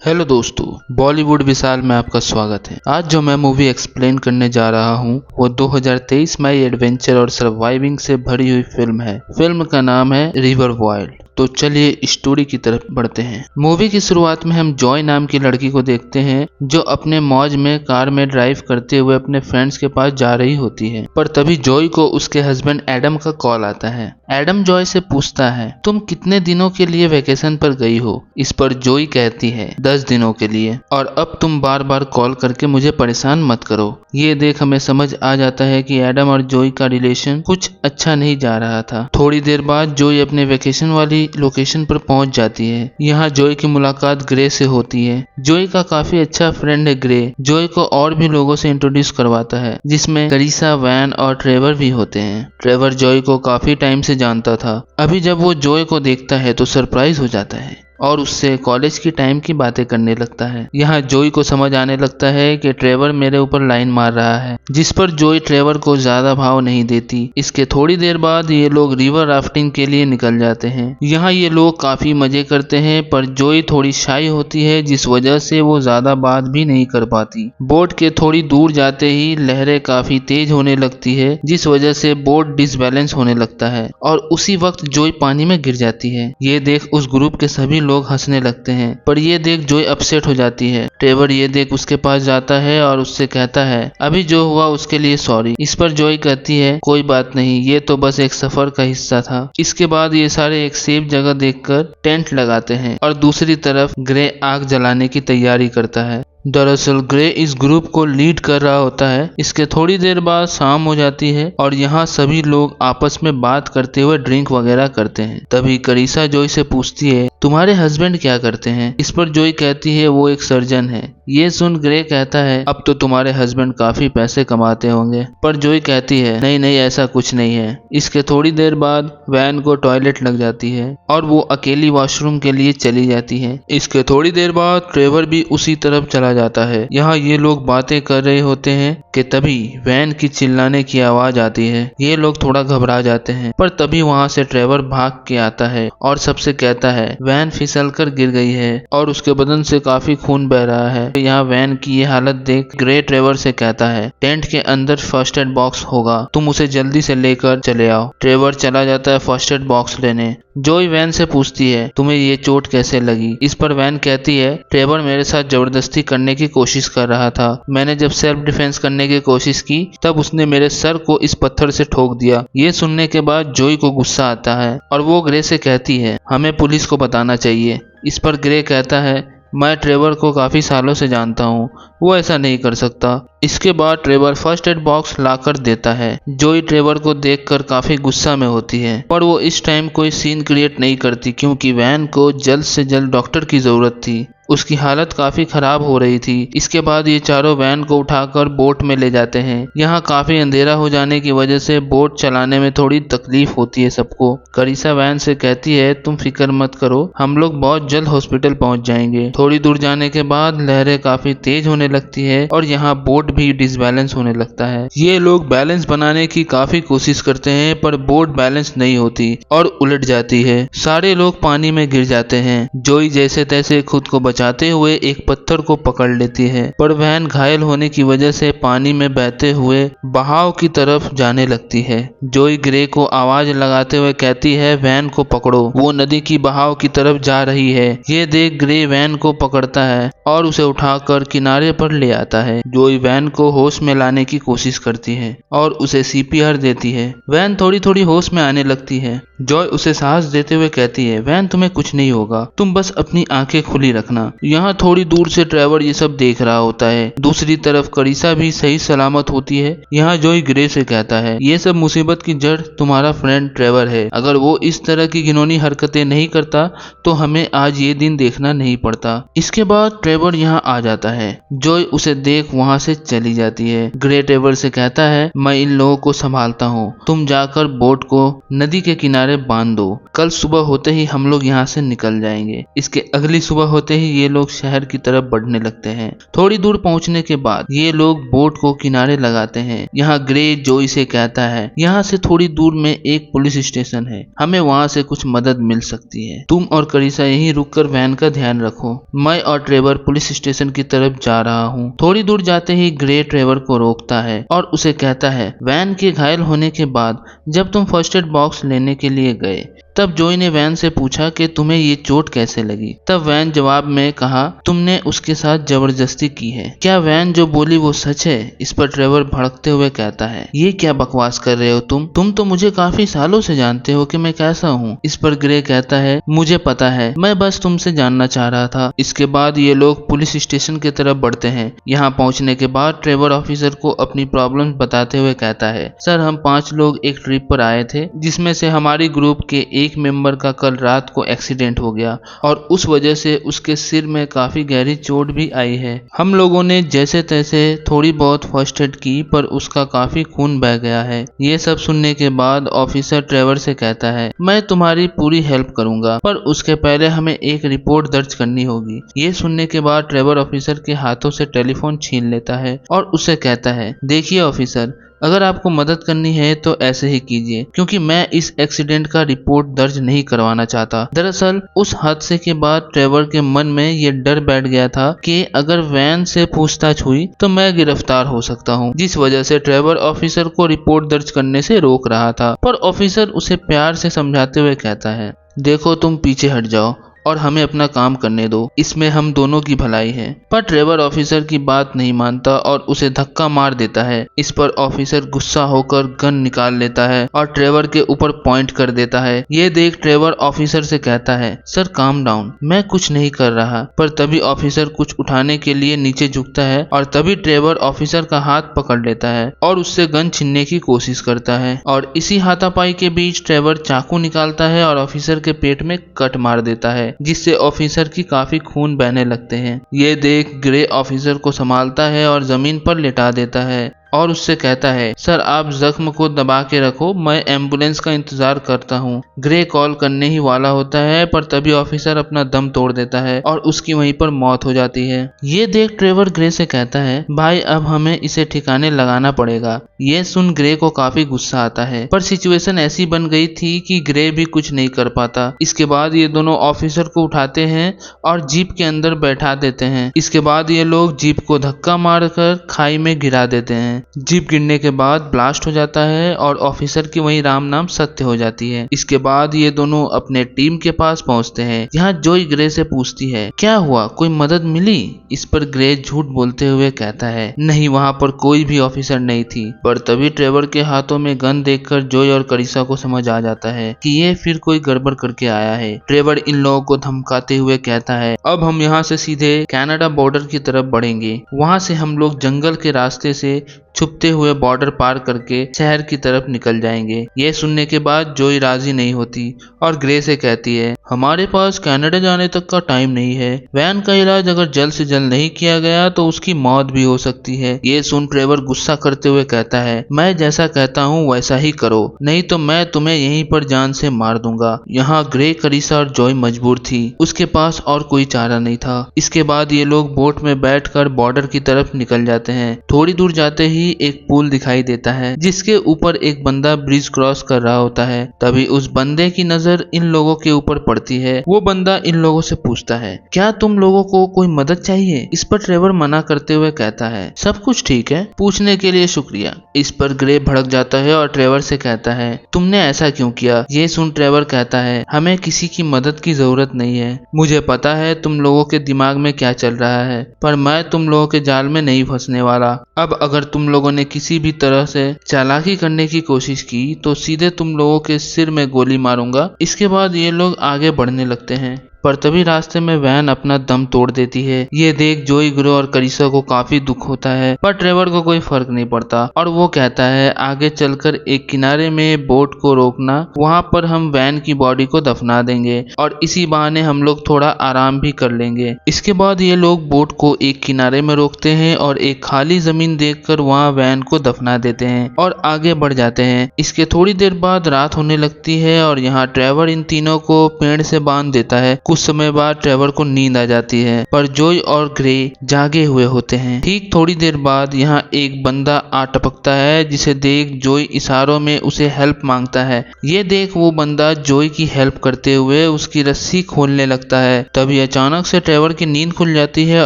Hello दोस्तों, बॉलीवुड विशाल में आपका स्वागत है। आज जो मैं मूवी एक्सप्लेन करने जा रहा हूँ वो 2023 में एडवेंचर और सर्वाइविंग से भरी हुई फिल्म है। फिल्म का नाम है रिवर वाइल्ड। तो चलिए स्टोरी की तरफ बढ़ते हैं। मूवी की शुरुआत में हम जॉय नाम की लड़की को देखते हैं जो अपने मौज में कार में ड्राइव करते हुए अपने फ्रेंड्स के पास जा रही होती है। पर तभी जॉय को उसके हस्बैंड एडम का कॉल आता है। एडम जॉय से पूछता है, तुम कितने दिनों के लिए वेकेशन पर गई हो? इस पर जॉय कहती है 10 दिनों के लिए, और अब तुम बार बार कॉल करके मुझे परेशान मत करो। ये देख हमें समझ आ जाता है कि एडम और जॉय का रिलेशन कुछ अच्छा नहीं जा रहा था। थोड़ी देर बाद जॉय अपने वेकेशन वाली लोकेशन पर पहुंच जाती है। यहाँ जॉय की मुलाकात ग्रे से होती है। जॉय का काफी अच्छा फ्रेंड है ग्रे। जॉय को और भी लोगों से इंट्रोड्यूस करवाता है, जिसमें करीसा, वैन और ट्रेवर भी होते हैं। ट्रेवर जॉय को काफी टाइम से जानता था। अभी जब वो जॉय को देखता है तो सरप्राइज हो जाता है और उससे कॉलेज की टाइम की बातें करने लगता है। यहाँ जॉय को समझ आने लगता है कि ट्रेवर मेरे ऊपर लाइन मार रहा है, जिस पर जॉय ट्रेवर को ज्यादा भाव नहीं देती। इसके थोड़ी देर बाद ये लोग रिवर राफ्टिंग के लिए निकल जाते हैं। यहाँ ये लोग काफी मजे करते हैं, पर जॉय थोड़ी शाई होती है, जिस वजह से वो ज्यादा बात भी नहीं कर पाती। बोट के थोड़ी दूर जाते ही लहरें काफी तेज होने लगती है, जिस वजह से बोट डिसबैलेंस होने लगता है और उसी वक्त जॉय पानी में गिर जाती है। ये देख उस ग्रुप के सभी लोग हंसने लगते हैं, पर ये देख जॉय अपसेट हो जाती है। ट्रेवर ये देख उसके पास जाता है और उससे कहता है अभी जो हुआ उसके लिए सॉरी। इस पर जॉय कहती है कोई बात नहीं, ये तो बस एक सफर का हिस्सा था। इसके बाद ये सारे एक सेफ जगह देखकर टेंट लगाते हैं और दूसरी तरफ ग्रे आग जलाने की तैयारी करता है। दरअसल ग्रे इस ग्रुप को लीड कर रहा होता है। इसके थोड़ी देर बाद शाम हो जाती है और यहाँ सभी लोग आपस में बात करते हुए ड्रिंक वगैरह करते हैं। तभी करीसा जॉय से पूछती है तुम्हारे हस्बैंड क्या करते हैं? इस पर जॉय कहती है वो एक सर्जन है। ये सुन ग्रे कहता है अब तो तुम्हारे हस्बैंड काफी पैसे कमाते होंगे। पर जॉय कहती है नहीं नहीं, ऐसा कुछ नहीं है। इसके थोड़ी देर बाद वैन को टॉयलेट लग जाती है और वो अकेली वॉशरूम के लिए चली जाती है। इसके थोड़ी देर बाद ट्रेवर भी उसी तरफ चला जाता है। यहाँ ये लोग बातें कर रहे होते हैं कि तभी वैन की चिल्लाने की आवाज आती है। ये लोग थोड़ा घबरा जाते हैं, पर तभी वहाँ से ट्रेवर भाग के आता है और सबसे कहता है वैन फिसलकर गिर गई है और उसके बदन से काफी खून बह रहा है। यहाँ वैन की ये हालत देख ग्रे ट्रेवर से कहता है टेंट के अंदर फर्स्ट एड बॉक्स होगा, तुम उसे जल्दी से लेकर चले आओ। ट्रेवर चला जाता है फर्स्ट एड बॉक्स लेने। जॉय वैन से पूछती है तुम्हें ये चोट कैसे लगी? इस पर वैन कहती है ट्रेवर मेरे साथ जबरदस्ती करने की कोशिश कर रहा था। मैंने जब सेल्फ डिफेंस करने की कोशिश की तब उसने मेरे सर को इस पत्थर से ठोक दिया। ये सुनने के बाद जॉय को गुस्सा आता है और वो ग्रे से कहती है हमें पुलिस को बताना चाहिए। इस पर ग्रे कहता है मैं ट्रेवर को काफी सालों से जानता हूँ, वो ऐसा नहीं कर सकता। इसके बाद ट्रेवर फर्स्ट एड बॉक्स लाकर देता है। जॉय ट्रेवर को देखकर काफी गुस्सा में होती है, पर वो इस टाइम कोई सीन क्रिएट नहीं करती क्योंकि वैन को जल्द से जल्द डॉक्टर की जरूरत थी। उसकी हालत काफी खराब हो रही थी। इसके बाद ये चारों वैन को उठाकर बोट में ले जाते हैं। यहाँ काफी अंधेरा हो जाने की वजह से बोट चलाने में थोड़ी तकलीफ होती है सबको। करीसा वैन से कहती है तुम फिक्र मत करो, हम लोग बहुत जल्द हॉस्पिटल पहुंच जाएंगे। थोड़ी दूर जाने के बाद लहरें काफी तेज होने लगती है और यहाँ बोट भी डिसबैलेंस होने लगता है। ये लोग बैलेंस बनाने की काफी कोशिश करते हैं, पर बोट बैलेंस नहीं होती और उलट जाती है। सारे लोग पानी में गिर जाते हैं। जॉय जैसे तैसे खुद को बचाते हुए एक पत्थर को पकड़ लेती है, पर वैन घायल होने की वजह से पानी में बहते हुए बहाव की तरफ जाने लगती है। जॉय ग्रे को आवाज लगाते हुए कहती है वैन को पकड़ो, वो नदी की बहाव की तरफ जा रही है। ये देख ग्रे वैन को पकड़ता है और उसे उठाकर किनारे पर ले आता है। जॉय वैन को होश में लाने की कोशिश करती है और उसे सीपीआर देती है। वैन थोड़ी थोड़ी होश में आने लगती है। जॉय उसे साहस देते हुए कहती है वैन तुम्हें कुछ नहीं होगा, तुम बस अपनी आंखें खुली रखना। यहाँ थोड़ी दूर से ट्रेवर ये सब देख रहा होता है। दूसरी तरफ करीसा भी सही सलामत होती है। यहाँ जॉय ग्रे से कहता है ये सब मुसीबत की जड़ तुम्हारा फ्रेंड ट्रेवर है। अगर वो इस तरह की घिनौनी हरकतें नहीं करता तो हमें आज ये दिन देखना नहीं पड़ता। इसके बाद ट्रेवर यहाँ आ जाता है। जॉय उसे देख वहाँ से चली जाती है। ग्रे ट्रेवर से कहता है मैं इन लोगों को संभालता हूँ, तुम जाकर बोट को नदी के किनारे बांध दो। कल सुबह होते ही हम लोग यहाँ से निकल जाएंगे। इसके अगली सुबह होते ही ये लोग शहर की तरफ बढ़ने लगते हैं। थोड़ी दूर पहुंचने के बाद ये लोग बोट को किनारे लगाते हैं। यहाँ ग्रे जोई से कहता है, यहाँ से थोड़ी दूर में एक पुलिस स्टेशन है, हमें वहाँ से कुछ मदद मिल सकती है। तुम और करिसा यहीं रुककर वैन का ध्यान रखो। मैं और ट्रेवर पुलिस स्टेशन की तरफ जा रहा हूँ। थोड़ी दूर जाते ही ग्रे ट्रेवर को रोकता है और उसे कहता है, वैन के घायल होने के बाद जब तुम फर्स्ट एड बॉक्स लेने के लिए गए तब जोई ने वैन से पूछा कि तुम्हें ये चोट कैसे लगी। तब वैन जवाब में कहा, तुमने उसके साथ जबरदस्ती की है। क्या वैन जो बोली वो सच है? इस पर ट्रेवर भड़कते हुए कहता है, ये क्या बकवास कर रहे हो तुम तो मुझे काफी सालों से जानते हो कि मैं कैसा हूँ। इस पर ग्रे कहता है, मुझे पता है, मैं बस तुमसे जानना चाह रहा था। इसके बाद ये लोग पुलिस स्टेशन की तरफ बढ़ते हैं। यहाँ पहुंचने के बाद ट्रेवर ऑफिसर को अपनी प्रॉब्लम बताते हुए कहता है, सर हम 5 लोग एक ट्रिप पर आए थे जिसमें से हमारी ग्रुप के एक मेंबर का कल रात को एक्सीडेंट हो गया और उस वजह से उसके सिर में काफी गहरी चोट भी आई है। हम लोगों ने जैसे तैसे थोड़ी बहुत फर्स्ट एड की पर उसका काफी खून बह गया है। ये सब सुनने के बाद ऑफिसर ट्रेवर से कहता है, मैं तुम्हारी पूरी हेल्प करूंगा पर उसके पहले हमें एक रिपोर्ट दर्ज करनी होगी। ये सुनने के बाद ट्रेवर ऑफिसर के हाथों से टेलीफोन छीन लेता है और उसे कहता है, देखिए ऑफिसर, अगर आपको मदद करनी है तो ऐसे ही कीजिए, क्योंकि मैं इस एक्सीडेंट का रिपोर्ट दर्ज नहीं करवाना चाहता। दरअसल उस हादसे के बाद ट्रेवर के मन में ये डर बैठ गया था कि अगर वैन से पूछताछ हुई तो मैं गिरफ्तार हो सकता हूँ, जिस वजह से ट्रेवर ऑफिसर को रिपोर्ट दर्ज करने से रोक रहा था। पर ऑफिसर उसे प्यार से समझाते हुए कहता है, देखो तुम पीछे हट जाओ और हमें अपना काम करने दो, इसमें हम दोनों की भलाई है। पर ट्रेवर ऑफिसर की बात नहीं मानता और उसे धक्का मार देता है। इस पर ऑफिसर गुस्सा होकर गन निकाल लेता है और ट्रेवर के ऊपर पॉइंट कर देता है। ये देख ट्रेवर ऑफिसर से कहता है, सर काम डाउन, मैं कुछ नहीं कर रहा। पर तभी ऑफिसर कुछ उठाने के लिए नीचे झुकता है और तभी ट्रेवर ऑफिसर का हाथ पकड़ लेता है और उससे गन छीनने की कोशिश करता है। और इसी हाथापाई के बीच ट्रेवर चाकू निकालता है और ऑफिसर के पेट में कट मार देता है, जिससे ऑफिसर की काफी खून बहने लगते हैं। ये देख ग्रे ऑफिसर को संभालता है और जमीन पर लेटा देता है और उससे कहता है, सर आप जख्म को दबा के रखो, मैं एम्बुलेंस का इंतजार करता हूँ। ग्रे कॉल करने ही वाला होता है पर तभी ऑफिसर अपना दम तोड़ देता है और उसकी वहीं पर मौत हो जाती है। ये देख ट्रेवर ग्रे से कहता है, भाई अब हमें इसे ठिकाने लगाना पड़ेगा। ये सुन ग्रे को काफी गुस्सा आता है पर सिचुएशन ऐसी बन गई थी कि ग्रे भी कुछ नहीं कर पाता। इसके बाद ये दोनों ऑफिसर को उठाते हैं और जीप के अंदर बैठा देते हैं। इसके बाद ये लोग जीप को धक्का मारकर खाई में गिरा देते हैं। जीप गिरने के बाद ब्लास्ट हो जाता है और ऑफिसर की वहीं राम नाम सत्य हो जाती है। इसके बाद ये दोनों अपने टीम के पास पहुंचते हैं। यहाँ जोई ग्रे से पूछती है, क्या हुआ, कोई मदद मिली? इस पर ग्रे झूठ बोलते हुए कहता है, नहीं, वहाँ पर कोई भी ऑफिसर नहीं थी। पर तभी ट्रेवर के हाथों में गन देखकर जोई और करिसा को समझ आ जाता है कि ये फिर कोई गड़बड़ करके आया है। ट्रेवर इन लोगों को धमकाते हुए कहता है, अब हम यहाँ से सीधे कनाडा बॉर्डर की तरफ बढ़ेंगे। वहाँ से हम लोग जंगल के रास्ते से छुपते हुए बॉर्डर पार करके शहर की तरफ निकल जाएंगे। ये सुनने के बाद जोई राजी नहीं होती और ग्रे से कहती है, हमारे पास कनाडा जाने तक का टाइम नहीं है। वैन का इलाज अगर जल्द से जल्द नहीं किया गया तो उसकी मौत भी हो सकती है। ये सुन ट्रेवर गुस्सा करते हुए कहता है, मैं जैसा कहता हूँ वैसा ही करो, नहीं तो मैं तुम्हें यहीं पर जान से मार दूंगा। यहाँ ग्रे, करिसा और जोई मजबूर थी, उसके पास और कोई चारा नहीं था। इसके बाद ये लोग बोट में बैठकर बॉर्डर की तरफ निकल जाते हैं। थोड़ी दूर जाते ही एक पुल दिखाई देता है जिसके ऊपर एक बंदा ब्रिज क्रॉस कर रहा होता है। तभी उस बंदे की नजर इन लोगों के ऊपर पड़ती है। वो बंदा इन लोगों से पूछता है, क्या तुम लोगों को कोई मदद चाहिए? इस पर ट्रेवर मना करते हुए कहता है, सब कुछ ठीक है, पूछने के लिए शुक्रिया। इस पर ग्रे भड़क जाता है और ट्रेवर से कहता है, तुमने ऐसा क्यों किया? ये सुन ट्रेवर कहता है, हमें किसी की मदद की जरूरत नहीं है। मुझे पता है तुम लोगों के दिमाग में क्या चल रहा है, पर मैं तुम लोगों के जाल में नहीं फंसने वाला। अब अगर तुम लोगों ने किसी भी तरह से चालाकी करने की कोशिश की तो सीधे तुम लोगों के सिर में गोली मारूंगा। इसके बाद ये लोग आगे बढ़ने लगते हैं। पर तभी रास्ते में वैन अपना दम तोड़ देती है। ये देख जोई, ग्रो और करिसा को काफी दुख होता है पर ट्रेवर को कोई फर्क नहीं पड़ता और वो कहता है, आगे चलकर एक किनारे में बोट को रोकना, वहाँ पर हम वैन की बॉडी को दफना देंगे और इसी बहाने हम लोग थोड़ा आराम भी कर लेंगे। इसके बाद ये लोग बोट को एक किनारे में रोकते हैं और एक खाली जमीन देखकर वहाँ वैन को दफना देते हैं और आगे बढ़ जाते हैं। इसके थोड़ी देर बाद रात होने लगती है और यहाँ ट्रेवर इन तीनों को पेड़ से बांध देता है। कुछ समय बाद ट्रेवर को नींद आ जाती है, पर जोय और ग्रे जागे हुए होते हैं। ठीक थोड़ी देर बाद यहाँ एक बंदा आ टपकता है, जिसे देख जोय इशारों में उसे हेल्प मांगता है। ये देख वो बंदा जोय की हेल्प करते हुए उसकी रस्सी खोलने लगता है। तभी अचानक से ट्रेवर की नींद खुल जाती है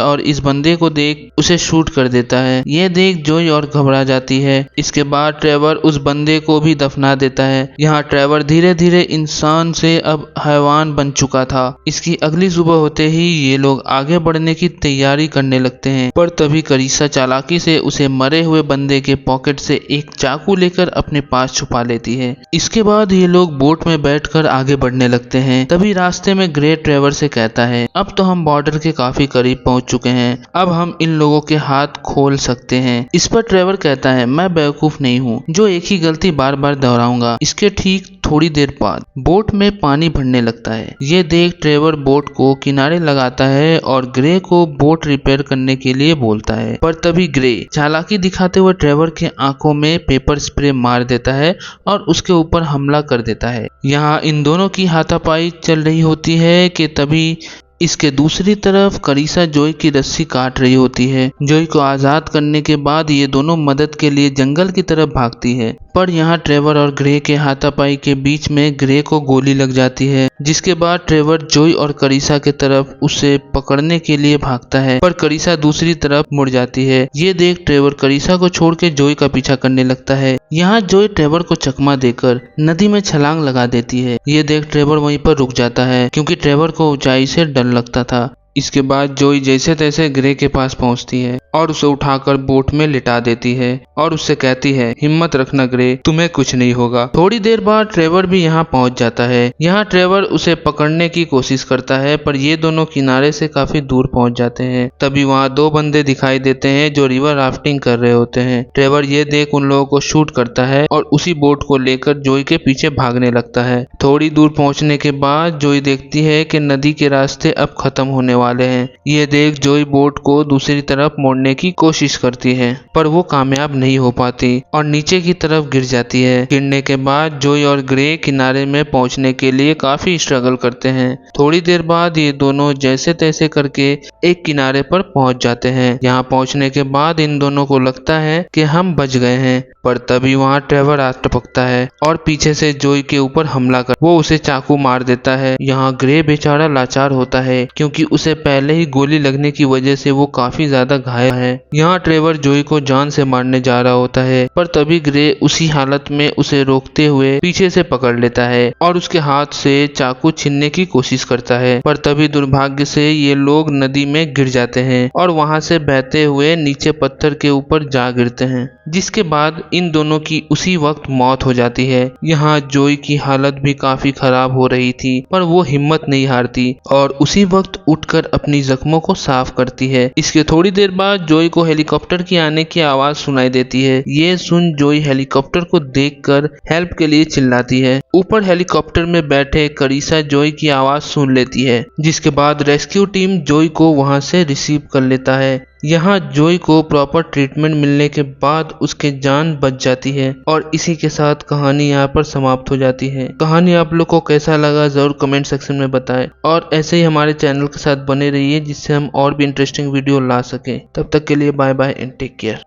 और इस बंदे को देख उसे शूट कर देता है। ये देख जोय और घबरा जाती है। इसके बाद ट्रेवर उस बंदे को भी दफना देता है। यहाँ ट्रेवर धीरे धीरे इंसान से अब हैवान बन चुका था। इसकी अगली सुबह होते ही ये लोग आगे बढ़ने की तैयारी करने लगते हैं, पर तभी करीसा चालाकी से उसे मरे हुए बंदे के पॉकेट से एक चाकू लेकर अपने पास छुपा लेती है। इसके बाद ये लोग बोट में बैठकर आगे बढ़ने लगते हैं। तभी रास्ते में ग्रे ट्रेवर से कहता है, अब तो हम बॉर्डर के काफी करीब पहुंच चुके हैं, अब हम इन लोगों के हाथ खोल सकते हैं। इस पर ट्रेवर कहता है, मैं बेवकूफ नहीं हूँ जो एक ही गलती बार बार दोहराऊंगा। इसके ठीक थोड़ी देर बाद बोट में पानी भरने लगता है। ये देख ट्रेवर बोट को किनारे लगाता है और ग्रे को बोट रिपेयर करने के लिए बोलता है, पर तभी ग्रे चालाकी दिखाते हुए ट्रेवर के आंखों में पेपर स्प्रे मार देता है और उसके ऊपर हमला कर देता है। यहाँ इन दोनों की हाथापाई चल रही होती है कि तभी इसके दूसरी तरफ करीसा जोय की रस्सी काट रही होती है। जोय को आजाद करने के बाद ये दोनों मदद के लिए जंगल की तरफ भागती है, पर यहाँ ट्रेवर और ग्रे के हाथापाई के बीच में ग्रे को गोली लग जाती है, जिसके बाद ट्रेवर जोय और करीसा के तरफ उसे पकड़ने के लिए भागता है, पर करीसा दूसरी तरफ मुड़ जाती है। ये देख ट्रेवर करीसा को छोड़ के जोय का पीछा करने लगता है। यहाँ जोय ट्रेवर को चकमा देकर नदी में छलांग लगा देती है। ये देख ट्रेवर वहीं पर रुक जाता है, क्योंकि ट्रेवर को ऊंचाई से डर लगता था। इसके बाद जोय जैसे तैसे ग्रे के पास पहुंचती है और उसे उठाकर बोट में लिटा देती है और उससे कहती है, हिम्मत रखना ग्रे, तुम्हें कुछ नहीं होगा। थोड़ी देर बाद ट्रेवर भी यहाँ पहुंच जाता है। यहाँ ट्रेवर उसे पकड़ने की कोशिश करता है, पर ये दोनों किनारे से काफी दूर पहुंच जाते हैं। तभी वहाँ दो बंदे दिखाई देते हैं जो रिवर राफ्टिंग कर रहे होते हैं। ट्रेवर ये देख उन लोगों को शूट करता है और उसी बोट को लेकर जोय के पीछे भागने लगता है। थोड़ी दूर पहुंचने के बाद जोय देखती है कि नदी के रास्ते अब खत्म होने वाले हैं। ये देख जोय बोट को दूसरी तरफ मोड़ने की कोशिश करती है, पर वो कामयाब नहीं हो पाती और नीचे की तरफ गिर जाती है। गिरने के बाद जोय और ग्रे किनारे में पहुंचने के लिए काफी स्ट्रगल करते हैं। थोड़ी देर बाद ये दोनों जैसे तैसे करके एक किनारे पर पहुंच जाते हैं। यहाँ पहुंचने के बाद इन दोनों को लगता है कि हम बच गए हैं, पर तभी वहाँ ट्रेवर आ टपकता है और पीछे से जोय के ऊपर हमला कर वो उसे चाकू मार देता है। यहाँ ग्रे बेचारा लाचार होता है, क्योंकि उसे पहले ही गोली लगने की वजह से वो काफी ज्यादा घायल है। यहाँ ट्रेवर जोय को जान से मारने जा रहा होता है, पर तभी ग्रे उसी हालत में उसे रोकते हुए पीछे से पकड़ लेता है और उसके हाथ से चाकू छीनने की कोशिश करता है, पर तभी दुर्भाग्य से ये लोग नदी में गिर जाते हैं और वहां से बहते हुए नीचे पत्थर के ऊपर जा गिरते हैं, जिसके बाद इन दोनों की उसी वक्त मौत हो जाती है। यहाँ जोय की हालत भी काफी खराब हो रही थी, पर वो हिम्मत नहीं हारती और उसी वक्त उठकर अपनी जख्मों को साफ करती है। इसके थोड़ी देर बाद जोय को हेलीकॉप्टर की आने की आवाज सुनाई देती है। ये सुन जोय हेलीकॉप्टर को देखकर हेल्प के लिए चिल्लाती है। ऊपर हेलीकॉप्टर में बैठे करीसा जोय की आवाज सुन लेती है, जिसके बाद रेस्क्यू टीम जोय को वहां से रिसीव कर लेता है। यहाँ जोय को प्रॉपर ट्रीटमेंट मिलने के बाद उसके जान बच जाती है और इसी के साथ कहानी यहाँ पर समाप्त हो जाती है। कहानी आप लोग को कैसा लगा जरूर कमेंट सेक्शन में बताएं और ऐसे ही हमारे चैनल के साथ बने रहिए, जिससे हम और भी इंटरेस्टिंग वीडियो ला सकें। तब तक के लिए bye bye and take care.